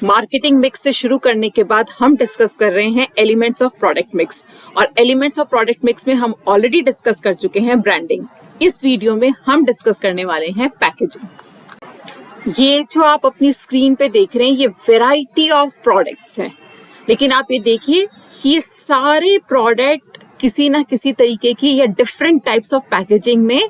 Marketing mix से शुरू करने के बाद हम डिस्कस कर रहे हैं एलिमेंट्स ऑफ प्रोडक्ट मिक्स, और एलिमेंट्स ऑफ प्रोडक्ट मिक्स में हम ऑलरेडी डिस्कस कर चुके हैं ब्रांडिंग। इस वीडियो में हम डिस्कस करने वाले हैं पैकेजिंग। ये जो आप अपनी स्क्रीन पे देख रहे हैं ये वैरायटी ऑफ प्रोडक्ट्स हैं, लेकिन आप ये देखिए कि ये सारे प्रोडक्ट किसी ना किसी तरीके की या डिफरेंट टाइप्स ऑफ पैकेजिंग में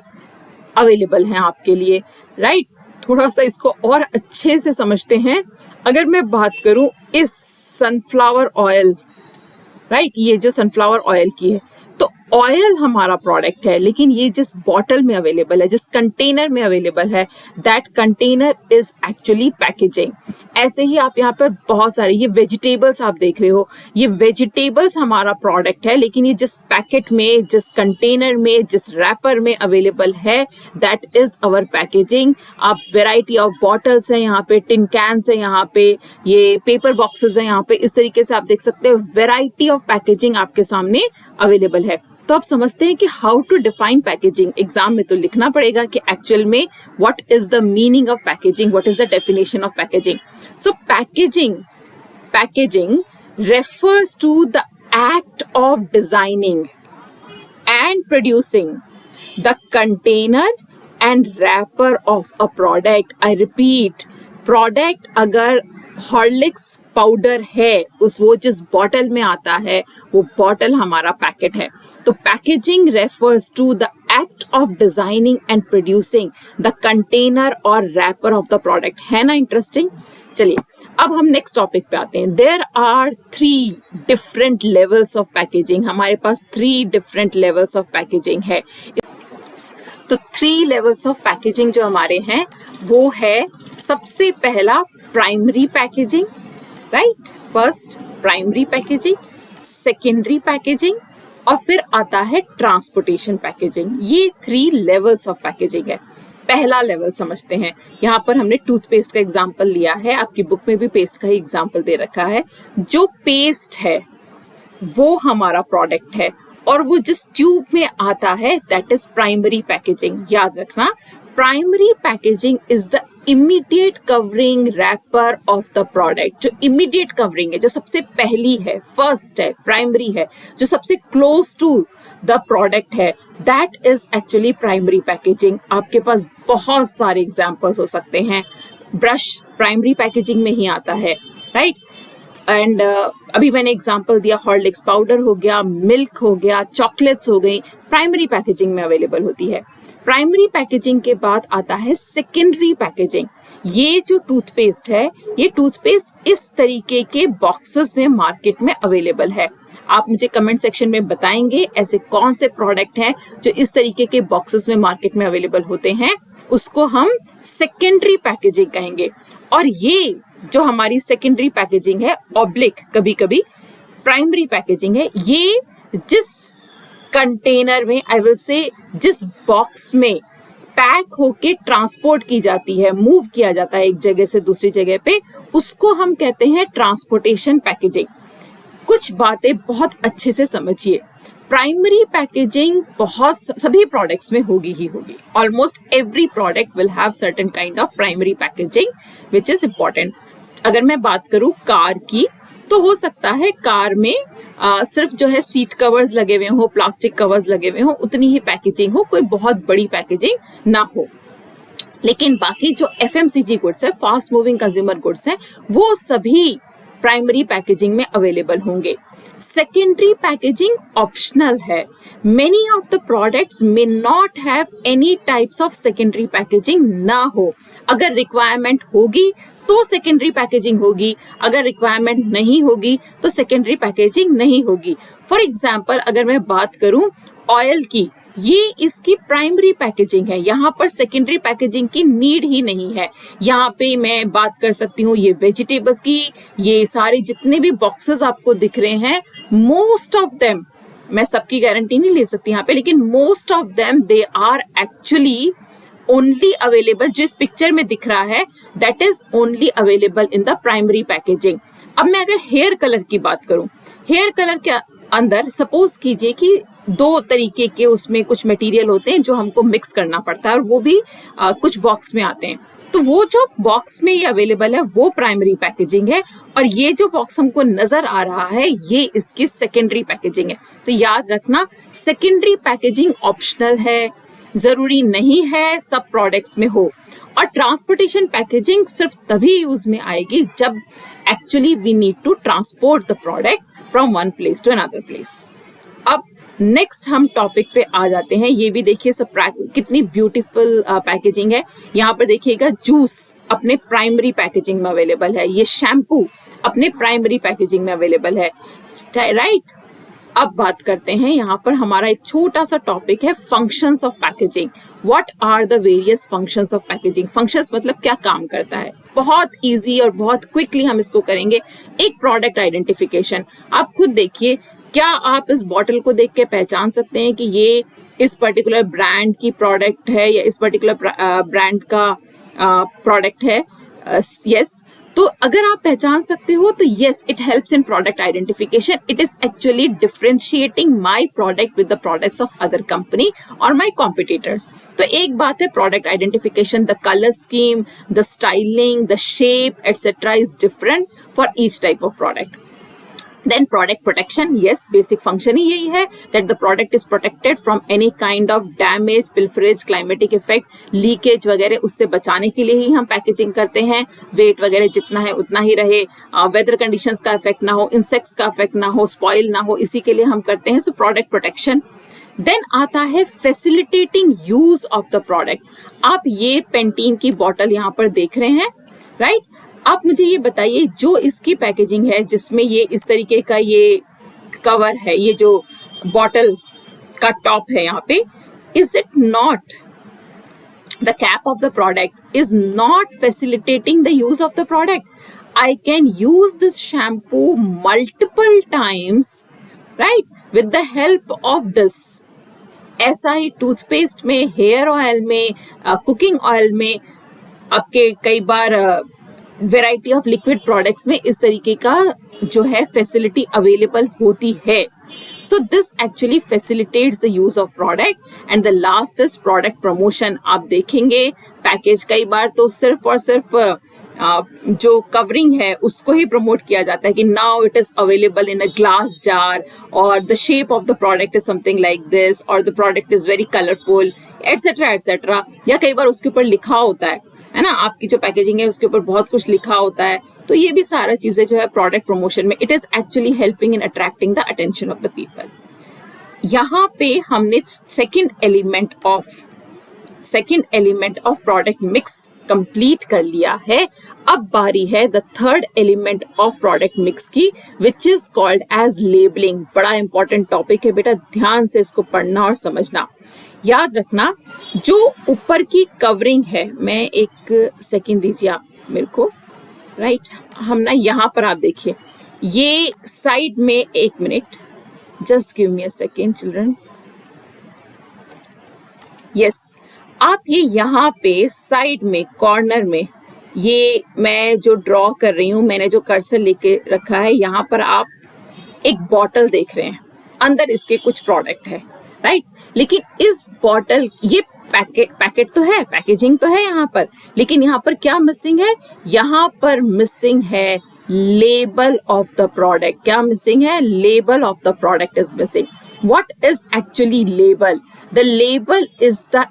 अवेलेबल हैं आपके लिए, राइट? थोड़ा सा इसको और अच्छे से समझते हैं। अगर मैं बात करूं इस सनफ्लावर ऑयल, राइट, ये जो सनफ्लावर ऑयल की है, तो ऑयल हमारा प्रोडक्ट है, लेकिन ये जिस बॉटल में अवेलेबल है, जिस कंटेनर में अवेलेबल है, that container is actually packaging. ऐसे ही आप यहाँ पर बहुत सारे ये वेजिटेबल्स आप देख रहे हो, ये वेजिटेबल्स हमारा प्रोडक्ट है, लेकिन ये जिस पैकेट में, जिस कंटेनर में, जिस रैपर में अवेलेबल है, दैट इज अवर पैकेजिंग। आप वेराइटी ऑफ बॉटल्स है यहाँ पे, टिन कैंस है यहाँ पे, ये पेपर बॉक्सेस है यहाँ पे, इस तरीके से आप देख सकते हो वेराइटी ऑफ पैकेजिंग आपके सामने अवेलेबल है। तो आप समझते हैं कि how to define packaging. Exam में तो लिखना पड़ेगा कि एक्चुअल में what is the meaning of packaging, what is the definition of packaging. So packaging refers to the act of designing and producing the container and wrapper of a product. I repeat, product अगर Horlicks powder है, वो जिस bottle में आता है वो bottle हमारा packet है। तो packaging refers to the act of designing and producing the container और रैपर ऑफ द प्रोडक्ट। है ना इंटरेस्टिंग? चलिए अब हम नेक्स्ट टॉपिक पे आते हैं। There are 3 different levels of packaging. हमारे पास 3 डिफरेंट लेवल्स ऑफ पैकेजिंग है। तो 3 लेवल्स ऑफ पैकेजिंग जो हमारे हैं वो है, सबसे पहला primary packaging, right? First primary packaging, secondary packaging, और फिर आता है ट्रांसपोर्टेशन पैकेजिंग। ये 3 लेवल्स ऑफ पैकेजिंग है। पहला लेवल समझते हैं। यहाँ पर हमने टूथपेस्ट का एग्जाम्पल लिया है, आपकी बुक में भी पेस्ट का ही एग्जाम्पल दे रखा है। जो पेस्ट है वो हमारा प्रोडक्ट है और वो जिस ट्यूब में आता है दैट इज प्राइमरी पैकेजिंग। याद रखना, primary packaging is the immediate covering wrapper of the product. जो इमीडिएट कवरिंग है, जो सबसे पहली है, फर्स्ट है, प्राइमरी है, जो सबसे क्लोज टू द प्रोडक्ट है, that is actually primary packaging. आपके पास बहुत सारे एग्जाम्पल्स हो सकते हैं। ब्रश प्राइमरी पैकेजिंग में ही आता है, राइट? एंड अभी मैंने एग्जाम्पल दिया, हॉर्लिक्स पाउडर हो गया, मिल्क हो गया, चॉकलेट्स हो गई, प्राइमरी पैकेजिंग में अवेलेबल होती है। प्राइमरी पैकेजिंग के बाद आता है सेकेंडरी पैकेजिंग। ये जो टूथपेस्ट है, ये टूथपेस्ट इस तरीके के बॉक्सेस में मार्केट में अवेलेबल है। आप मुझे कमेंट सेक्शन में बताएंगे ऐसे कौन से प्रोडक्ट हैं जो इस तरीके के बॉक्सेस में मार्केट में अवेलेबल होते हैं, उसको हम सेकेंडरी पैकेजिंग कहेंगे। और ये जो हमारी सेकेंडरी पैकेजिंग है, ऑब्लिक कभी कभी प्राइमरी पैकेजिंग है, ये जिस कंटेनर में, आई विल से जिस बॉक्स में पैक होके ट्रांसपोर्ट की जाती है, मूव किया जाता है एक जगह से दूसरी जगह पे, उसको हम कहते हैं ट्रांसपोर्टेशन पैकेजिंग। कुछ बातें बहुत अच्छे से समझिए। प्राइमरी पैकेजिंग बहुत सभी प्रोडक्ट्स में होगी ही होगी। Almost every product will have certain kind of primary packaging which is important. अगर मैं बात करूं कार की, तो हो सकता है कार में सिर्फ जो है सीट कवर्स लगे हुए हो, प्लास्टिक कवर्स लगे हुए हो, उतनी ही पैकेजिंग हो, कोई बहुत बड़ी पैकेजिंग ना हो। लेकिन बाकी जो FMCG गुड्स है, फास्ट मूविंग कंज्यूमर गुड्स है, वो सभी प्राइमरी पैकेजिंग में अवेलेबल होंगे। सेकेंडरी पैकेजिंग ऑप्शनल है। Many of the products may not have any types of secondary packaging ना हो। अगर रिक्वायरमेंट होगी तो सेकेंडरी पैकेजिंग होगी, अगर रिक्वायरमेंट नहीं होगी तो सेकेंडरी पैकेजिंग नहीं होगी। फॉर एग्जाम्पल अगर मैं बात करूं ऑयल की, ये इसकी प्राइमरी पैकेजिंग है, यहाँ पर सेकेंडरी पैकेजिंग की नीड ही नहीं है। यहाँ पे मैं बात कर सकती हूँ ये वेजिटेबल्स की, ये सारे जितने भी बॉक्सेस आपको दिख रहे हैं, मोस्ट ऑफ देम, मैं सबकी गारंटी नहीं ले सकती यहाँ पे, लेकिन most of them they are actually only available, जो इस पिक्चर में दिख रहा है that is only available in the primary packaging. अब मैं अगर हेयर कलर की बात करूं, हेयर कलर के अंदर सपोज कीजिए कि 2 तरीके के उसमें कुछ मटेरियल होते हैं जो हमको मिक्स करना पड़ता है, और वो भी कुछ बॉक्स में आते हैं। तो वो जो बॉक्स में ये अवेलेबल है वो प्राइमरी पैकेजिंग है, और ये जो बॉक्स हमको नजर आ रहा है ये इसकी सेकेंडरी पैकेजिंग है। तो याद रखना, सेकेंडरी पैकेजिंग ऑप्शनल है, जरूरी नहीं है सब प्रोडक्ट्स में हो। और ट्रांसपोर्टेशन पैकेजिंग सिर्फ तभी यूज में आएगी जब actually we need to transport the product from one place to another place. अब नेक्स्ट हम टॉपिक पे आ जाते हैं। ये भी देखिए सब कितनी ब्यूटीफुल पैकेजिंग है। यहाँ पर देखिएगा जूस अपने प्राइमरी पैकेजिंग में अवेलेबल है, ये शैम्पू अपने प्राइमरी पैकेजिंग में अवेलेबल है, राइट। अब बात करते हैं, यहाँ पर हमारा एक छोटा सा टॉपिक है functions of packaging. What are the various functions of packaging. Functions मतलब क्या काम करता है। बहुत इजी और बहुत क्विकली हम इसको करेंगे। एक प्रोडक्ट आइडेंटिफिकेशन, आप खुद देखिए, क्या आप इस बॉटल को देख के पहचान सकते हैं कि ये इस पर्टिकुलर ब्रांड की प्रोडक्ट है या इस पर्टिकुलर ब्रांड का प्रोडक्ट है। यस, तो अगर आप पहचान सकते हो तो yes, it helps in product identification. It is actually differentiating my product with the products of other company और माय कॉम्पिटिटर्स। तो एक बात है product identification, the colour scheme, the styling, the shape etcetera is different for each type of product. Then product protection, yes, basic function ही यही है that the product is protected from any kind of damage, pilferage, climatic effect, leakage वगैरह, उससे बचाने के लिए ही हम packaging करते हैं। वेट वगैरह जितना है उतना ही रहे, वेदर कंडीशंस का इफेक्ट ना हो, इंसेक्ट्स का इफेक्ट ना हो, स्पॉइल ना हो, इसी के लिए हम करते हैं। So product protection. देन आता है facilitating use of the product. आप ये पेंटीन की बॉटल यहाँ पर देख रहे हैं, राइट। आप मुझे ये बताइए, जो इसकी पैकेजिंग है जिसमें ये इस तरीके का ये कवर है, ये जो बॉटल का टॉप है यहाँ पे, is it not the cap of the product is not facilitating the use of the product. I can use this shampoo multiple times, right, with the help of this. ऐसा ही toothpaste में, hair oil में, cooking oil में, आपके कई बार variety of liquid products में इस तरीके का जो है फैसिलिटी अवेलेबल होती है। So this actually facilitates the use of product. And the last is product promotion. आप देखेंगे पैकेज कई बार तो सिर्फ और सिर्फ जो कवरिंग है उसको ही प्रमोट किया जाता है कि now it is available in a glass jar, और the shape of the product is something like this, और the product is very colourful, etcetera etcetera. या कई बार उसके ऊपर लिखा होता है ना, आपकी जो पैकेजिंग है उसके ऊपर बहुत कुछ लिखा होता है। तो ये भी सारा चीजें जो है प्रोडक्ट प्रमोशन में, it is actually helping in attracting the attention of the people. यहाँ पे हमने second element of product mix complete कर लिया है। अब बारी है the third element of product mix की, which is called as labelling. बड़ा इंपॉर्टेंट टॉपिक है बेटा, ध्यान से इसको पढ़ना और समझना। याद रखना, जो ऊपर की कवरिंग है, मैं एक सेकंड दीजिए आप मेरे को, राइट। हम ना यहाँ पर आप देखिए, ये साइड में, एक minute, just give me a second children. Yes, आप ये यहाँ पे साइड में कॉर्नर में, ये मैं जो ड्रॉ कर रही हूँ, मैंने जो कर्सर लेके रखा है, यहाँ पर आप एक बॉटल देख रहे हैं, अंदर इसके कुछ प्रोडक्ट है, राइट। लेकिन इस बॉटल, ये पैकेट तो है, पैकेजिंग तो है यहाँ पर, लेकिन यहाँ पर क्या मिसिंग है? यहाँ पर मिसिंग है लेबल ऑफ द प्रोडक्ट। क्या मिसिंग है? Label of the product is missing. What is actually label? The label is the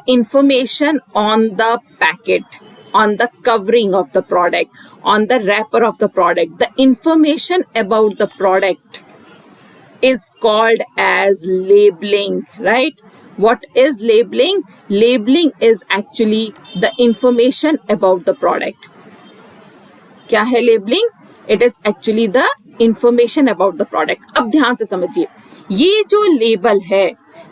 information on the packet, on the covering of the product, on the wrapper of the product. The information about the product is called as labeling, right? What is labeling? Labeling is actually the information about the product. क्या है labeling? It is actually the information about the product. अब ध्यान से समझिए, ये जो label है,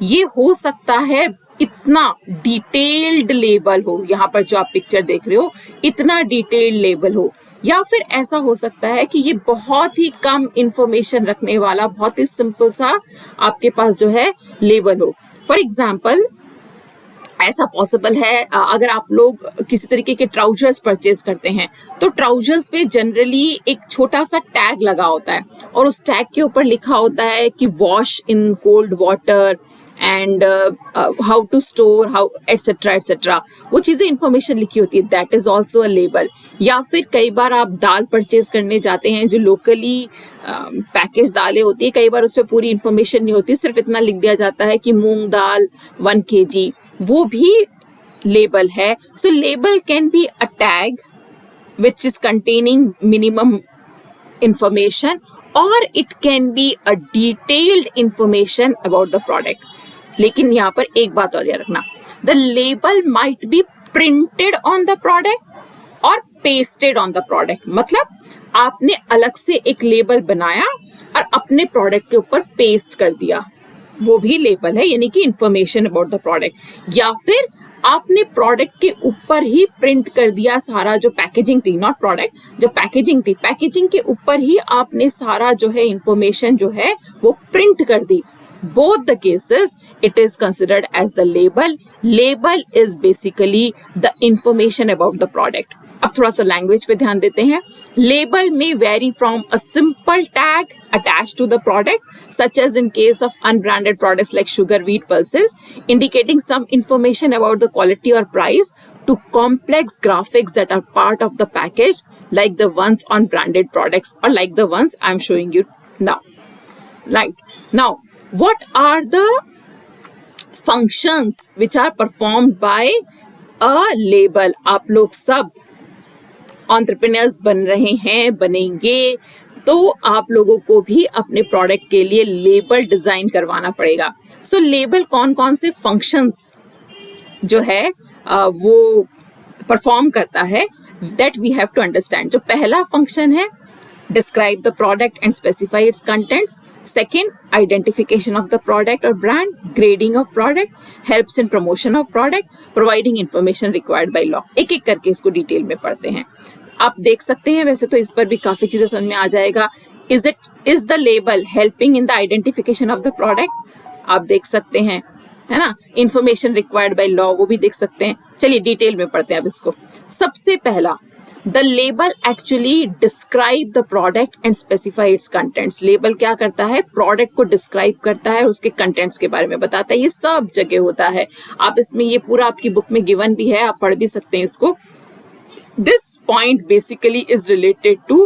ये हो सकता है इतना डिटेल्ड लेबल हो, यहाँ पर जो आप पिक्चर देख रहे हो, इतना डिटेल्ड लेबल हो, या फिर ऐसा हो सकता है कि ये बहुत ही कम इंफॉर्मेशन रखने वाला, बहुत ही सिंपल सा आपके पास जो है लेबल हो। फॉर एग्जाम्पल, ऐसा पॉसिबल है, अगर आप लोग किसी तरीके के ट्राउजर्स परचेज करते हैं तो ट्राउजर्स पे जनरली एक छोटा सा टैग लगा होता है, और उस टैग के ऊपर लिखा होता है कि wash in cold water and how to store, how etcetera etcetera, वो चीज़ें इंफॉर्मेशन लिखी होती है, that is also a label. या फिर कई बार आप दाल परचेज करने जाते हैं जो लोकली पैकेज दालें होती है, कई बार उस पर पूरी इंफॉर्मेशन नहीं होती, सिर्फ इतना लिख दिया जाता है कि मूंग दाल 1 kg, वो भी लेबल है. So label can be a tag which is containing minimum information, or it can be a detailed information about the product. लेकिन यहाँ पर एक बात और याद रखना, the label might be printed on the product or pasted on the product. मतलब आपने अलग से एक लेबल बनाया और अपने प्रोडक्ट के ऊपर पेस्ट कर दिया, वो भी लेबल है, यानी कि इंफॉर्मेशन अबाउट द प्रोडक्ट. या फिर आपने प्रोडक्ट के ऊपर ही प्रिंट कर दिया सारा, जो पैकेजिंग थी, नॉट प्रोडक्ट, जो पैकेजिंग थी, पैकेजिंग के ऊपर ही आपने सारा जो है इंफॉर्मेशन जो है वो प्रिंट कर दी. Both the cases it is considered as the label. Label is basically the information about the product. अब थोड़ा सा लैंग्वेज पे ध्यान देते हैं. Label may vary from a simple tag attached to the product, such as in case of unbranded products like sugar wheat pulses, indicating some information about the quality or price, to complex graphics that are part of the package, like the ones on branded products or like the ones I'm showing you now. Right. Now, what are the functions which are performed by a label? आप लोग सब entrepreneurs बन रहे हैं, बनेंगे, तो आप लोगों को भी अपने प्रोडक्ट के लिए लेबल डिजाइन करवाना पड़ेगा. सो लेबल कौन कौन से फंक्शंस जो है वो परफॉर्म करता है, that we have to understand. जो पहला फंक्शन है, describe the product and specify its contents. Second, identification of the product or brand. Grading of product helps in promotion of product. Providing information required by law. एक एक करके इसको detail में पढ़ते हैं. आप देख सकते हैं, वैसे तो इस पर भी काफी चीजें समझ में आ जाएगा. Is the label helping in the identification of the product? आप देख सकते हैं, है ना. Information required by law, वो भी देख सकते हैं. चलिए डिटेल में पढ़ते हैं अब इसको. सबसे पहला, The label actually describe the product and specify its contents. Label क्या करता है, प्रोडक्ट को डिस्क्राइब करता है, उसके कंटेंट्स के बारे में बताता है. ये सब जगह होता है. आप इसमें, ये पूरा आपकी बुक में गिवन भी है, आप पढ़ भी सकते हैं इसको. This point basically is related to,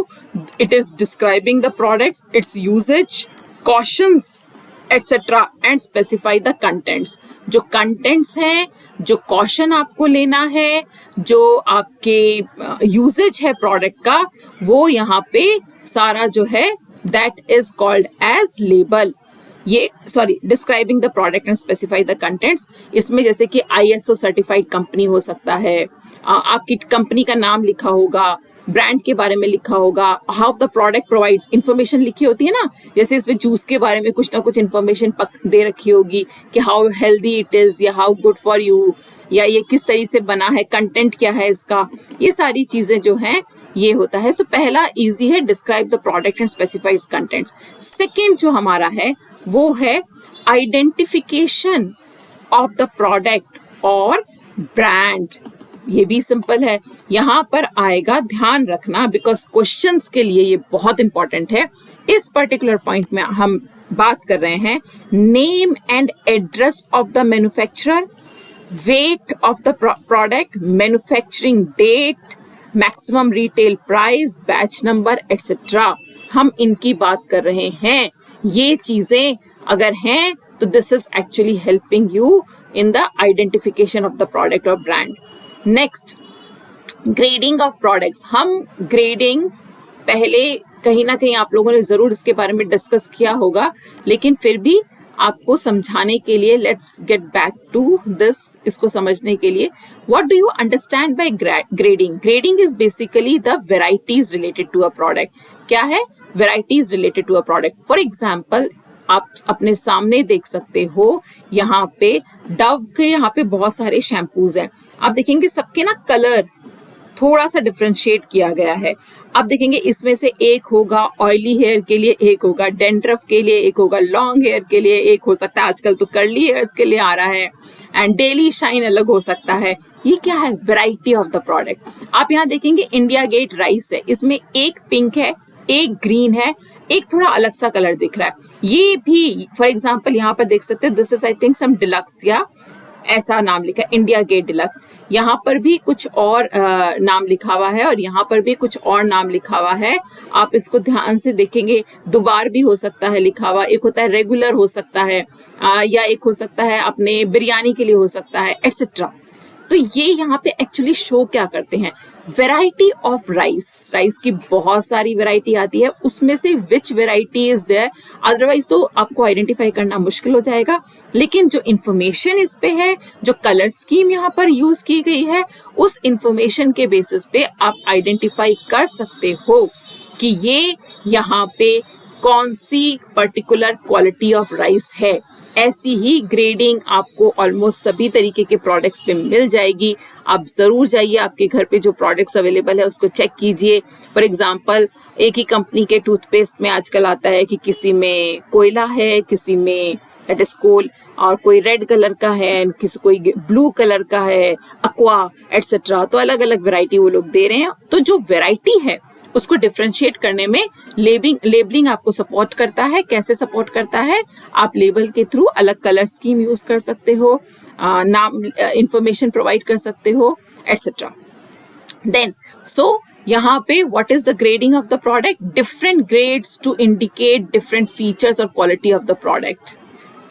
it is describing the product, its usage, cautions, etc. and specify the contents. जो contents हैं, जो कॉशन आपको लेना है, जो आपके यूजेज है प्रोडक्ट का, वो यहाँ पे सारा जो है that is called as label. ये describing the product and specify the contents. इसमें जैसे कि ISO सर्टिफाइड कंपनी हो सकता है, आपकी कंपनी का नाम लिखा होगा, ब्रांड के बारे में लिखा होगा, how the product provides, information लिखी होती है ना, जैसे इसमें जूस के बारे में कुछ ना कुछ इंफॉर्मेशन दे रखी होगी कि हाउ हेल्दी इट इज, या हाउ गुड फॉर यू, या ये किस तरीके से बना है, कंटेंट क्या है इसका, ये सारी चीजें जो हैं ये होता है. सो पहला इजी है, describe the product and specify its contents. Second जो हमारा है वो है आइडेंटिफिकेशन ऑफ द प्रोडक्ट और ब्रांड. ये भी सिंपल है, यहाँ पर आएगा, ध्यान रखना, बिकॉज क्वेश्चंस के लिए ये बहुत इंपॉर्टेंट है. इस पर्टिकुलर पॉइंट में हम बात कर रहे हैं name and address of the manufacturer, weight of the product, manufacturing date, maximum retail price, batch number, etcetera. हम इनकी बात कर रहे हैं. ये चीजें अगर हैं तो this is actually helping you in the identification of the product और brand. Next, grading of products. हम ग्रेडिंग पहले कहीं ना कहीं आप लोगों ने जरूर इसके बारे में डिस्कस किया होगा, लेकिन फिर भी आपको समझाने के लिए let's get back to this. इसको समझने के लिए, what do you understand by grading? Grading is basically the varieties related to a product. क्या है? Varieties related to a product. For example, आप अपने सामने देख सकते हो, यहाँ पे डव के यहाँ पे बहुत सारे शैम्पूज हैं. आप देखेंगे सबके ना कलर थोड़ा सा डिफरेंशिएट किया गया है. आप देखेंगे इसमें से एक होगा ऑयली हेयर के लिए, एक होगा डेंड्रफ के लिए, एक होगा लॉन्ग हेयर के लिए, एक हो सकता है आजकल तो कर्ली हेयर्स के लिए आ रहा है, एंड डेली शाइन अलग हो सकता है. ये क्या है? Variety of the product. आप यहाँ देखेंगे इंडिया गेट राइस है, इसमें एक पिंक है, एक ग्रीन है एक थोड़ा अलग सा कलर दिख रहा है। ये भी फॉर एग्जाम्पल यहाँ पर देख सकते हैं, this is I think some deluxe या ऐसा नाम लिखा है, इंडिया गेट डिलक्स। यहाँ पर भी कुछ और नाम लिखा हुआ है और यहाँ पर भी कुछ और नाम लिखा हुआ है। आप इसको ध्यान से देखेंगे, दोबार भी हो सकता है लिखा हुआ, एक होता है रेगुलर हो सकता है, या एक हो सकता है अपने बिरयानी के लिए हो सकता है, एटसेट्रा। तो ये यहाँ पे एक्चुअली शो क्या करते हैं, वेराइटी ऑफ राइस। राइस की बहुत सारी वेराइटी आती है, उसमें से which variety is there, otherwise तो आपको आइडेंटिफाई करना मुश्किल हो जाएगा। लेकिन जो इंफॉर्मेशन इस पे है, जो कलर स्कीम यहाँ पर यूज की गई है, उस इंफॉर्मेशन के बेसिस पे आप आइडेंटिफाई कर सकते हो कि ये यहाँ पे कौन सी पर्टिकुलर क्वालिटी ऑफ राइस है। ऐसी ही ग्रेडिंग आपको ऑलमोस्ट सभी तरीके के प्रोडक्ट्स पे मिल जाएगी। आप ज़रूर जाइए, आपके घर पे जो प्रोडक्ट्स अवेलेबल है उसको चेक कीजिए। फॉर एग्जांपल एक ही कंपनी के टूथपेस्ट में आजकल आता है कि किसी में कोयला है, किसी में दैट इज कोल, और कोई रेड कलर का है, किसी कोई ब्लू कलर का है, एक्वा एटसेट्रा। तो अलग अलग वैरायटी वो लोग दे रहे हैं। तो जो वैरायटी है उसको डिफ्रेंशिएट करने में लेबलिंग आपको सपोर्ट करता है। कैसे सपोर्ट करता है, आप लेबल के थ्रू अलग कलर स्कीम यूज कर सकते हो, नाम इंफॉर्मेशन प्रोवाइड कर सकते हो, एटसेट्रा। देन यहाँ पे what is the grading of the product, different grades to indicate different features और क्वालिटी ऑफ द प्रोडक्ट,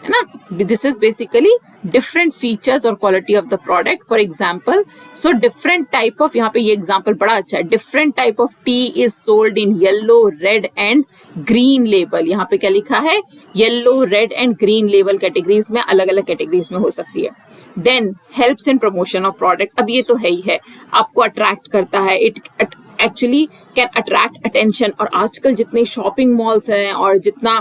है ना। This is basically different features और quality of the product. For example, so different type of, यहाँ पे ये example बड़ा अच्छा है, different type of tea is sold in yellow, red and green label. यहाँ पे क्या लिखा है, yellow, red and green label categories में, अलग अलग कैटेगरीज में हो सकती है। Then helps in promotion of product, अब ये तो है ही है, आपको अट्रैक्ट करता है, it actually can attract attention. और आजकल जितने शॉपिंग मॉल्स हैं और जितना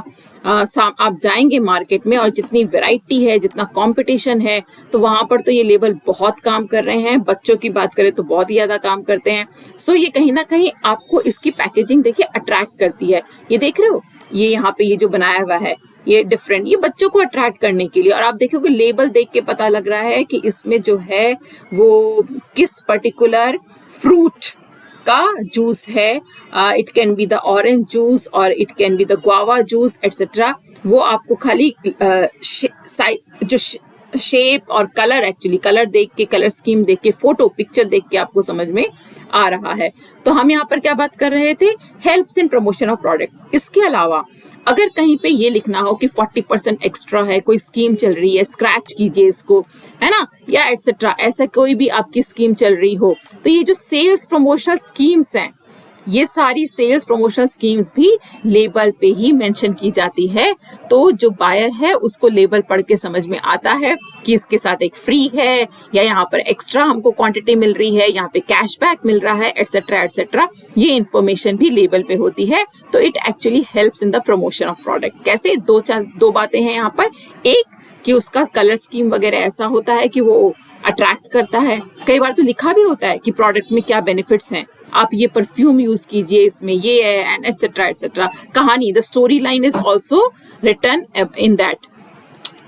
आप जाएंगे मार्केट में और जितनी वैरायटी है, जितना कंपटीशन है, तो वहां पर तो ये लेबल बहुत काम कर रहे हैं। बच्चों की बात करें तो बहुत ही ज्यादा काम करते हैं। सो ये कहीं ना कहीं आपको इसकी पैकेजिंग देखिए अट्रैक्ट करती है। ये देख रहे हो, ये यहाँ पे ये जो बनाया हुआ है ये डिफरेंट, ये बच्चों को अट्रैक्ट करने के लिए। और आप देखोगे लेबल देख के पता लग रहा है कि इसमें जो है वो किस पर्टिकुलर फ्रूट का जूस है। It can be the orange juice और it can be the guava juice etcetera. वो आपको खाली जो शेप और कलर, एक्चुअली कलर देख के, कलर स्कीम देख के, फोटो पिक्चर देख के आपको समझ में आ रहा है। तो हम यहाँ पर क्या बात कर रहे थे, helps in promotion of product. इसके अलावा अगर कहीं पे ये लिखना हो कि 40% एक्स्ट्रा है, कोई स्कीम चल रही है, स्क्रैच कीजिए इसको, है ना, या एटसेट्रा, ऐसा कोई भी आपकी स्कीम चल रही हो, तो ये जो सेल्स प्रमोशनल स्कीम्स हैं, ये सारी सेल्स प्रमोशनल स्कीम्स भी लेबल पे ही मेंशन की जाती है। तो जो बायर है उसको लेबल पढ़ के समझ में आता है कि इसके साथ एक फ्री है, या यहाँ पर एक्स्ट्रा हमको क्वांटिटी मिल रही है, यहाँ पे कैशबैक मिल रहा है, एटसेट्रा एटसेट्रा। ये इन्फॉर्मेशन भी लेबल पे होती है। तो it actually helps in the promotion of product. कैसे, दो बातें हैं यहाँ पर। एक कि उसका कलर स्कीम वगैरह ऐसा होता है कि वो अट्रैक्ट करता है। कई बार तो लिखा भी होता है कि प्रोडक्ट में क्या बेनिफिट्स हैं, आप ये परफ्यूम यूज कीजिए, इसमें ये है, एंड एटसेट्रा एटसेट्रा। कहानी, the story line is also written in that.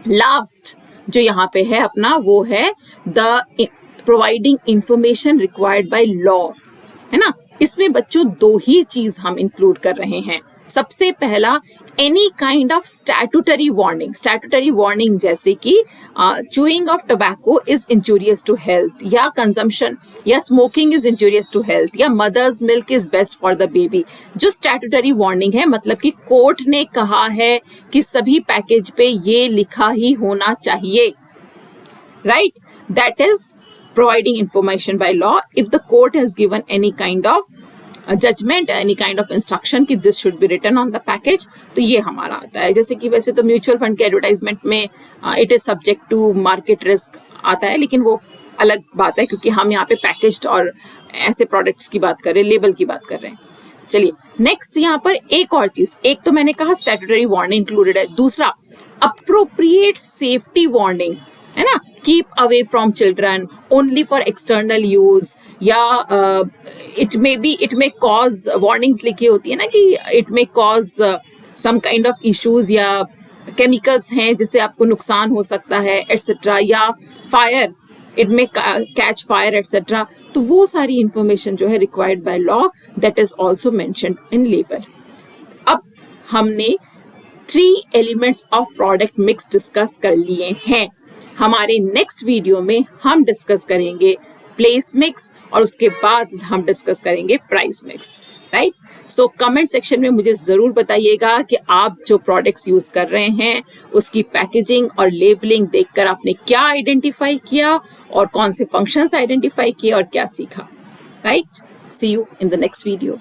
Last जो यहाँ पे है अपना, वो है the providing information required by law, है ना। इसमें बच्चों दो ही चीज हम इंक्लूड कर रहे हैं। सबसे पहला, any kind of statutory warning. Statutory warning जैसे कि chewing of tobacco is injurious to health, या कंजम्पशन या smoking is injurious to health, या mother's milk is best for the baby. जो स्टैट्यूटरी वार्निंग है, मतलब कि कोर्ट ने कहा है कि सभी पैकेज पे ये लिखा ही होना चाहिए, right. That is providing information by law. If the court has given any kind of judgement, any kind of instruction कि this should be written on the package, तो ये हमारा आता है। जैसे कि वैसे तो म्यूचुअल फंड के एडवर्टाइजमेंट में it is subject to market risk आता है, लेकिन वो अलग बात है, क्योंकि हम यहाँ पे पैकेज्ड और ऐसे प्रोडक्ट्स की बात कर रहे हैं, लेबल की बात कर रहे हैं। चलिए नेक्स्ट, यहाँ पर एक और चीज, एक तो मैंने कहा स्टैट्यूटरी वार्निंग इंक्लूडेड है, दूसरा अप्रोप्रिएट सेफ्टी वार्निंग, है ना। Keep away from children, only for external use, या इट मे कॉज, वार्निंग्स लिखी होती है ना कि it may cause some kind of issues, या केमिकल्स हैं जिससे आपको नुकसान हो सकता है एटसेट्रा, या fire, it may catch fire etcetera. तो वो सारी इंफॉर्मेशन जो है required by law, that is also mentioned in label. अब हमने 3 elements of product mix discuss कर लिए हैं। हमारे नेक्स्ट वीडियो में हम डिस्कस करेंगे प्लेस मिक्स और उसके बाद हम डिस्कस करेंगे price mix, right. So comment section में मुझे ज़रूर बताइएगा कि आप जो प्रोडक्ट्स यूज़ कर रहे हैं उसकी पैकेजिंग और लेबलिंग देखकर आपने क्या आइडेंटिफाई किया और कौन से फंक्शंस आइडेंटिफाई किए और क्या सीखा, right. See you in the next video.